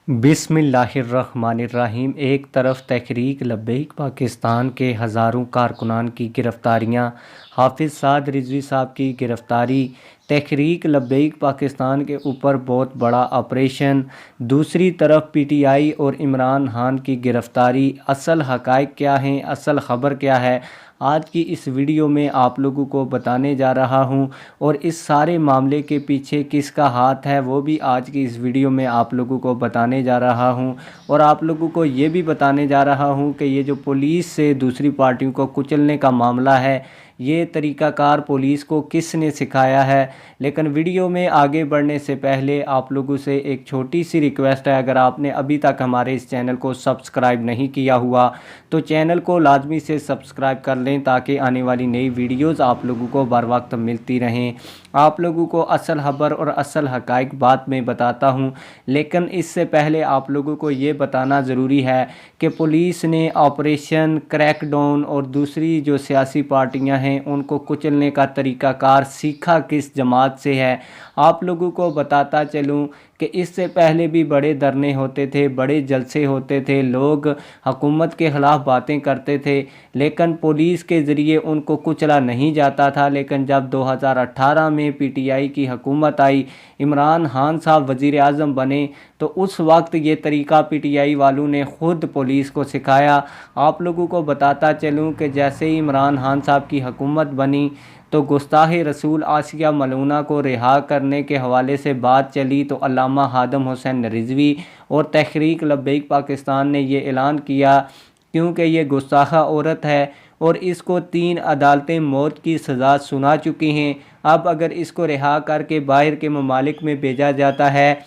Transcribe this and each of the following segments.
बिस्मिल्लाहिर्रहमानिर्रहीम। एक तरफ तहरीक लब्बैक पाकिस्तान के हज़ारों कारकुनान की गिरफ़्तारियाँ, हाफिज़ साद रिज़वी साहब की गिरफ़्तारी, तहरीक लब्बैक पाकिस्तान के ऊपर बहुत बड़ा ऑपरेशन। दूसरी तरफ पीटीआई और इमरान खान की गिरफ़्तारी। असल हक़ाइक़ क्या हैं, असल ख़बर क्या है, आज की इस वीडियो में आप लोगों को बताने जा रहा हूं। और इस सारे मामले के पीछे किसका हाथ है वो भी आज की इस वीडियो में आप लोगों को बताने जा रहा हूं। और आप लोगों को ये भी बताने जा रहा हूं कि ये जो पुलिस से दूसरी पार्टियों को कुचलने का मामला है, ये तरीक़ाकार पुलिस को किसने सिखाया है। लेकिन वीडियो में आगे बढ़ने से पहले आप लोगों से एक छोटी सी रिक्वेस्ट है, अगर आपने अभी तक हमारे इस चैनल को सब्सक्राइब नहीं किया हुआ तो चैनल को लाजमी से सब्सक्राइब कर लें ताकि आने वाली नई वीडियोज़ आप लोगों को बर वक्त मिलती रहें। आप लोगों को असल खबर और असल हक़ाइक़ बात में बताता हूं। लेकिन इससे पहले आप लोगों को ये बताना ज़रूरी है कि पुलिस ने ऑपरेशन क्रैकडाउन और दूसरी जो सियासी पार्टियां हैं उनको कुचलने का तरीक़ाकार सीखा किस जमात से है। आप लोगों को बताता चलूं कि इससे पहले भी बड़े धरने होते थे, बड़े जलसे होते थे, लोग हुकूमत के ख़िलाफ़ बातें करते थे, लेकिन पुलिस के ज़रिए उनको कुचला नहीं जाता था। लेकिन जब 2018 में पीटीआई की हुकूमत आई, इमरान खान साहब वज़ीर आज़म बने, तो उस वक्त ये तरीक़ा पीटीआई वालों ने ख़ुद पुलिस को सिखाया। आप लोगों को बताता चलूँ कि जैसे ही इमरान खान साहब की हुकूमत बनी तो गुस्ताह रसूल आसिया मलूना को रिहा करने के हवाले से बात चली, तो अल्लामा खादम हुसैन रिज़वी और तहरीक लब्बैक पाकिस्तान ने ये ऐलान किया, क्योंकि ये गुस्ताखा औरत है और इसको 3 अदालतें मौत की सज़ा सुना चुकी हैं। अब अगर इसको रिहा करके बाहर के ममालिक में भेजा जाता है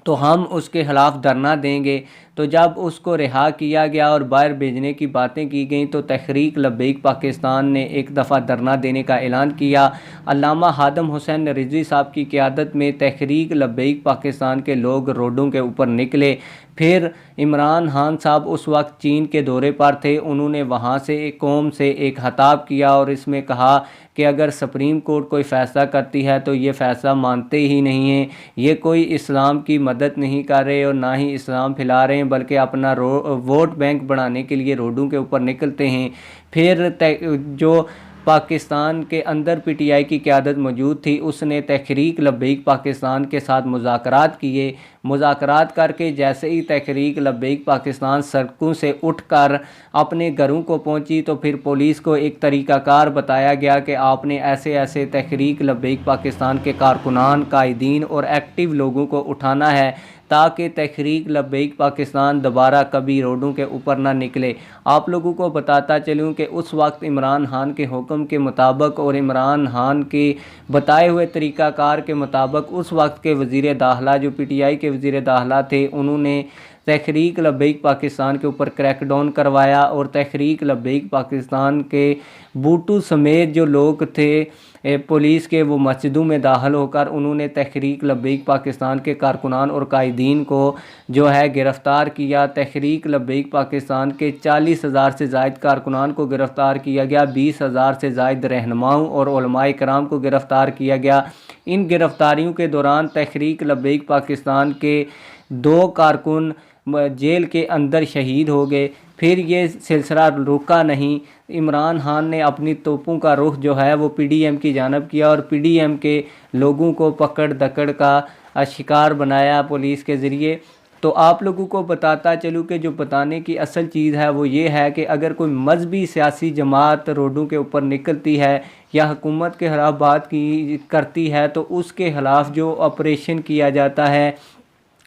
तो हम उसके ख़िलाफ़ धरना देंगे। तो जब उसको रिहा किया गया और बाहर भेजने की बातें की गई तो तहरीक लब्बैक पाकिस्तान ने एक दफ़ा धरना देने का ऐलान किया। अल्लामा खादम हुसैन रिज़वी साहब की क़यादत में तहरीक लब्बैक पाकिस्तान के लोग रोडों के ऊपर निकले। फिर इमरान खान साहब उस वक्त चीन के दौरे पर थे, उन्होंने वहाँ से एक कौम से एक खिताब किया और इसमें कहा कि अगर सुप्रीम कोर्ट कोई फ़ैसला करती है तो ये फ़ैसला मानते ही नहीं हैं, ये कोई इस्लाम की मदद नहीं कर रहे और ना ही इस्लाम फैला रहे हैं, बल्कि अपना वोट बैंक बढ़ाने के लिए रोडों के ऊपर निकलते हैं। फिर जो पाकिस्तान के अंदर पीटीआई की क़यादत मौजूद थी, उसने तहरीक लब्बैक पाकिस्तान के साथ मुज़ाकरात किए। मुज़ाकरात करके जैसे ही तहरीक लब्बैक पाकिस्तान सड़कों से उठकर अपने घरों को पहुंची तो फिर पुलिस को एक तरीक़ाकार बताया गया कि आपने ऐसे ऐसे तहरीक लब्बैक पाकिस्तान के कारकुनान, कायदीन और एक्टिव लोगों को उठाना है ताकि तहरीक लब्बैक पाकिस्तान दोबारा कभी रोडों के ऊपर ना निकले। आप लोगों को बताता चलूँ कि उस वक्त इमरान खान के हुक्म के मुताबिक और इमरान खान के बताए हुए तरीक़ाकार के मुताबिक उस वक्त के वज़ीर दाखिला, जो पीटीआई के वज़ीर दाखिला थे, उन्होंने तहरीक लब्बैक पाकिस्तान के ऊपर क्रैकडाउन करवाया और तहरीक लब्बैक पाकिस्तान के बूटू समेत जो लोग थे पुलिस के, वो मस्जिदों में दाखिल होकर उन्होंने तहरीक लब्बैक पाकिस्तान के कारकुनान और कायदीन को जो है गिरफ़्तार किया। तहरीक लब्बैक पाकिस्तान के 40,000 से ज़ायद कारकुनान को गिरफ़्तार किया गया, 20,000 से ज़ायद रहनुमाओं और उलमाए कराम को गिरफ़्तार किया गया। इन गिरफ़्तारियों के दौरान तहरीक लब्बैक पाकिस्तान के 2 कारकुन जेल के अंदर शहीद हो गए। फिर ये सिलसिला रुका नहीं, इमरान खान ने अपनी तोपों का रुख जो है वो पीडीएम की जानब किया और पीडीएम के लोगों को पकड़ दकड़ का शिकार बनाया पुलिस के ज़रिए। तो आप लोगों को बताता चलूँ कि जो बताने की असल चीज़ है वो ये है कि अगर कोई मजहबी सियासी जमात रोडों के ऊपर निकलती है या हुकूमत के ख़िलाफ़ बात की करती है तो उसके ख़िलाफ़ जो ऑपरेशन किया जाता है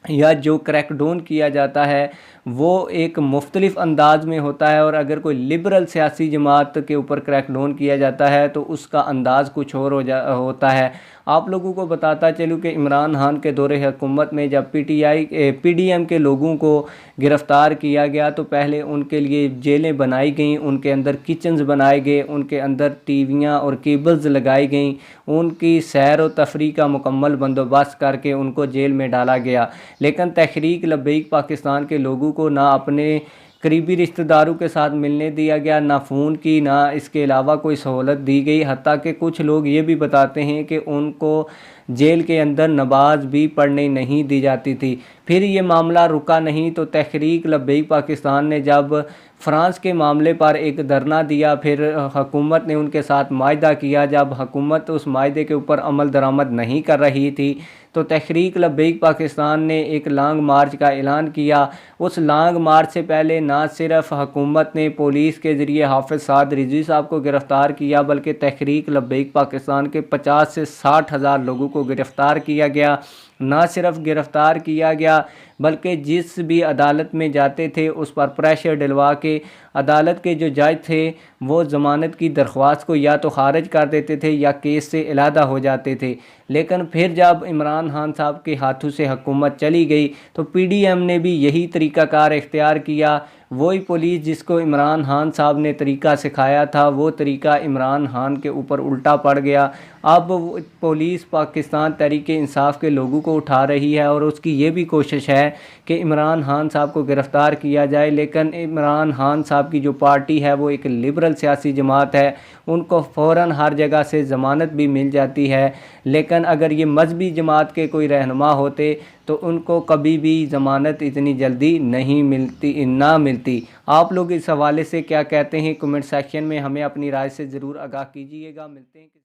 या जो क्रैकडाउन किया जाता है वो एक मुख्तलिफ़ अंदाज में होता है। और अगर कोई लिबरल सियासी जमात के ऊपर क्रैकडाउन किया जाता है तो उसका अंदाज़ कुछ और होता है। आप लोगों को बताता चलूँ कि इमरान खान के दौरे हुकूमत में जब पीडीएम के लोगों को गिरफ़्तार किया गया तो पहले उनके लिए जेलें बनाई गईं, उनके अंदर किचन्स बनाए गए, उनके अंदर टीवियाँ और केबल्स लगाई गईं, उनकी सैर व तफरी का मुकम्मल बंदोबस्त करके उनको जेल में डाला गया। लेकिन तहरीक लब्बैक पाकिस्तान के लोगों को ना अपने करीबी रिश्तेदारों के साथ मिलने दिया गया, ना फ़ोन की, ना इसके अलावा कोई सहूलत दी गई। हत्ता कि कुछ लोग ये भी बताते हैं कि उनको जेल के अंदर नमाज भी पढ़ने नहीं दी जाती थी। फिर ये मामला रुका नहीं तो तहरीक लब्बैक पाकिस्तान ने जब फ़्रांस के मामले पर एक धरना दिया, फिर हुकूमत ने उनके साथ माहिदा किया। जब हुकूमत उस माहिदे के ऊपर अमल दरामद नहीं कर रही थी तो तहरीक लब्बैक पाकिस्तान ने एक लॉन्ग मार्च का ऐलान किया। उस लॉन्ग मार्च से पहले ना सिर्फ हुकूमत ने पुलिस के ज़रिए हाफिज़ साद रिजवी साहब को गिरफ़्तार किया, बल्कि तहरीक लब्बैक पाकिस्तान के 50 से 60 हज़ार लोगों को गिरफ़्तार किया गया। ना सिर्फ गिरफ़्तार किया गया बल्कि जिस भी अदालत में जाते थे उस पर प्रेशर डलवा के अदालत के जो जज थे वो ज़मानत की दरख्वास्त को या तो ख़ारिज कर देते थे या केस से अलहदा हो जाते थे। लेकिन फिर जब इमरान खान साहब के हाथों से हुकूमत चली गई तो पीडीएम ने भी यही तरीक़ाकार इख्तियार किया। वही पुलिस जिसको इमरान खान साहब ने तरीक़ा सिखाया था वो तरीक़ा इमरान खान के ऊपर उल्टा पड़ गया। अब पुलिस पाकिस्तान तहरीक-ए-इंसाफ़ के लोगों को उठा रही है और उसकी ये भी कोशिश है कि इमरान खान साहब को गिरफ़्तार किया जाए। लेकिन इमरान खान साहब की जो पार्टी है वो एक लिबरल सियासी जमात है, उनको फ़ौरन हर जगह से ज़मानत भी मिल जाती है। लेकिन अगर ये मजहबी जमात के कोई रहनुमा होते तो उनको कभी भी ज़मानत इतनी जल्दी नहीं मिलती। आप लोग इस हवाले से क्या कहते हैं? कमेंट सेक्शन में हमें अपनी राय से ज़रूर आगाह कीजिएगा। मिलते हैं।